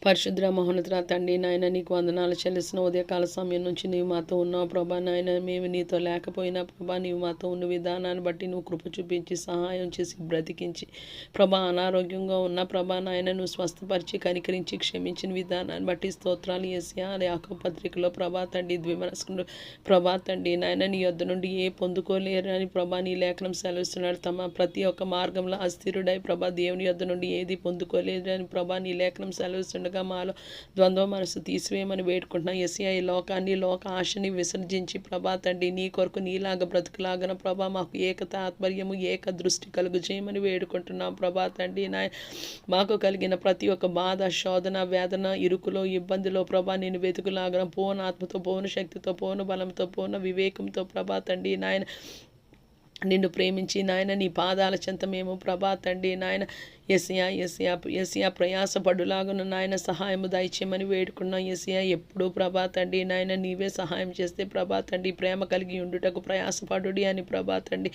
పరిశుద్ర మహోన్నతుల తండ్రి నాయన నీకు వందనాలు చెల్లిస్తున్న ఉదయకాల సమయం నుంచి నీవు మాతో ఉన్నావు ప్రభా నాయన. మేము నీతో లేకపోయినా ప్రభా నీవు మాతో ఉన్న విధానాన్ని బట్టి నువ్వు కృప చూపించి సహాయం చేసి బ్రతికించి ప్రభా అనారోగ్యంగా ఉన్న ప్రభా నాయన నువ్వు స్వస్థపరిచి కనికరించి క్షమించిన విధానాన్ని బట్టి స్తోత్రాలు యేసయ్యా. యాకోబు పత్రికలో ప్రభా తండ్రి ద్విమనస్కుడు ప్రభా తండ్రి నాయన నీ యొద్ద నుండి ఏ పొందుకోలేరు అని ప్రభా నీ లేఖనం సెలవిస్తున్నాడు. తమ ప్రతి ఒక్క మార్గంలో అస్థిరుడై ప్రభా దేవుని యొద్ద నుండి ఏది పొందుకోలేదు అని ప్రభా నీ లేఖనం సెలవిస్తుండగా మాలో ద్వంద్వ మనసు తీసివేయమని వేడుకుంటున్నాం యేసయ్యా. ఈ లోకాన్ని లోక ఆశని విసర్జించి ప్రభా తండ్రి నీ కొరకు నీలాగా బ్రతుకులాగన ప్రభా మాకు ఏక తాత్పర్యము ఏక దృష్టి కలుగు చేయమని వేడుకుంటున్నాం ప్రభా తండ్రి నాయ. మాకు కలిగిన ప్రతి ఒక్క బాధ శోధన వేదన ఇరుకులో ఇబ్బందిలో ప్రభా నేను వెతుకులాగన పూర్ణ ఆత్మతో పూర్ణ శక్తితో పూర్ణ బలంతో పూర్ణ వివేకంతో ప్రభా తండ్రి నాయన నిన్ను ప్రేమించి నాయన నీ పాదాల చెంత మేము ప్రభా తండ్రి నాయన యేసయ్యా ప్రయాసపడులాగున నాయన సహాయము దయచేయమని వేడుకున్నాం యేసయ్యా. ఎప్పుడు ప్రభా తండ్రి నాయన నీవే సహాయం చేస్తే ప్రభా తండ్రి ప్రేమ కలిగి ఉండుటకు ప్రయాసపడుడి అని ప్రభా తండ్రి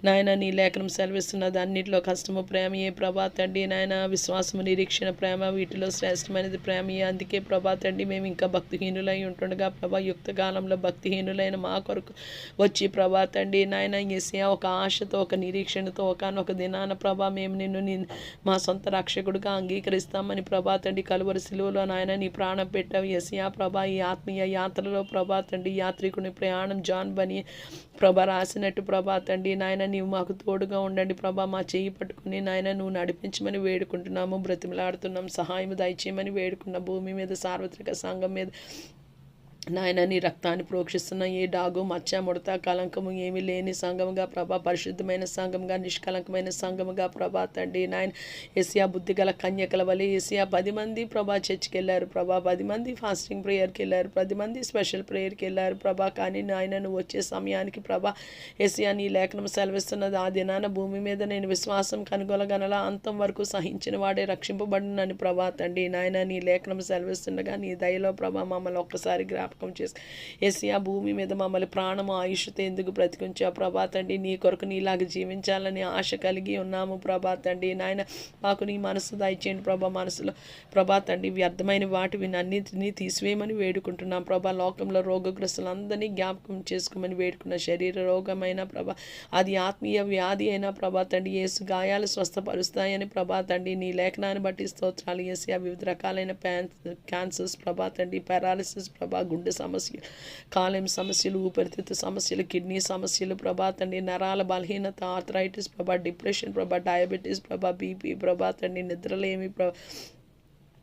నాయన నీ లేఖనం సెలవిస్తున్నది. అన్నింటిలో కష్టము ప్రేమయే ప్రభా తండ్రి నాయన. విశ్వాసము నిరీక్షణ ప్రేమ వీటిలో శ్రేష్టమైనది ప్రేమయే. అందుకే ప్రభా తండ్రి మేము ఇంకా భక్తిహీనులై ఉంటుండగా ప్రభా యుక్త కాలంలో భక్తిహీనులైన మా కొరకు వచ్చి ప్రభా తండ్రి నాయన యేసయ్యా ఒక ఆశతో ఒక నిరీక్షణతో ఒకనొక దినాన ప్రభా మేము నిన్ను మా సొంత రక్షకుడిగా అంగీకరిస్తామని ప్రభా తండ్రి కలువరి శిలువలో నాయన నీ ప్రాణం పెట్టావు యేసయ్యా. ప్రభా ఈ ఆత్మీయ యాత్రలో ప్రభా తండ్రి యాత్రికుని ప్రయాణం జాన్ బని ప్రభా రాసినట్టు ప్రభా తండ్రి నాయన నీవు మాకు తోడుగా ఉండండి ప్రభా. మా చెయ్యి పట్టుకుని నాయన నువ్వు నడిపించమని వేడుకుంటున్నాము, బ్రతిమలాడుతున్నాం, సహాయం దయచేయమని వేడుకున్న భూమి మీద సార్వత్రిక సంఘం మీద నాయన నీ రక్తాన్ని ప్రోక్షిస్తున్న ఏ డాగు మచ్చ ముడత కలంకము ఏమీ లేని సంఘముగా ప్రభా పరిశుద్ధమైన సంఘముగా నిష్కలంకమైన సంఘముగా ప్రభా తండ్రి నాయన. యేసయ్యా బుద్ధి గల కన్యకల వలె యేసయ్యా 10 మంది ప్రభా చర్చికి వెళ్ళారు ప్రభా, 10 మంది ఫాస్టింగ్ ప్రేయర్కి వెళ్ళారు, 10 మంది స్పెషల్ ప్రేయర్కి వెళ్ళారు ప్రభా. కానీ నాయన నువ్వు వచ్చే సమయానికి ప్రభా యేసయ్యా నీ లేఖనం సెలవిస్తున్నది ఆ దినాన భూమి మీద నేను విశ్వాసం కనుగొనగలలా అంతం వరకు సహించిన వాడే రక్షింపబడినని ప్రభా తండ్రి నాయన నీ లేఖనం సెలవిస్తుండగా నీ దయలో ప్రభా మమ్మల్ని ఒక్కసారి జ్ఞాపకం చేసి యేసయ్యా భూమి మీద మమ్మల్ని ప్రాణము ఆయుష్తో ఎందుకు బ్రతికించావు ప్రభా తండ్రి. నీ కొరకు నీలాగా జీవించాలని ఆశ కలిగి ఉన్నాము ప్రభా తండ్రి నాయన. మాకు నీ మనసు దయచేయండి ప్రభా. మనసులో ప్రభా తండ్రి వ్యర్థమైన వాటివి అన్నింటినీ తీసివేయమని వేడుకుంటున్నాం ప్రభా. లోకంలో రోగగ్రస్తులందరినీ జ్ఞాపకం చేసుకోమని వేడుకున్న శరీర రోగమైన ప్రభా అది ఆత్మీయ వ్యాధి అయినా ప్రభా తండ్రి యేసు గాయాలు స్వస్థపరుస్తాయని ప్రభా తండ్రి నీ లేఖనాన్ని బట్టి స్తోత్రాలు యేసయ్యా. వివిధ రకాలైన క్యాన్సర్స్ ప్రభా తండ్రి, పారాలిసిస్ ప్రభా, గుండె సమస్యలు, కాలేయం సమస్యలు, ఊపిరితిత్తు సమస్యలు, కిడ్నీ సమస్యలు ప్రభా తండ్రి, నరాల బలహీనత, ఆర్థరైటిస్ ప్రభా, డిప్రెషన్ ప్రభా, డయాబెటీస్ ప్రభా, బీపీ ప్రభా తండ్రి, నిద్రలేమి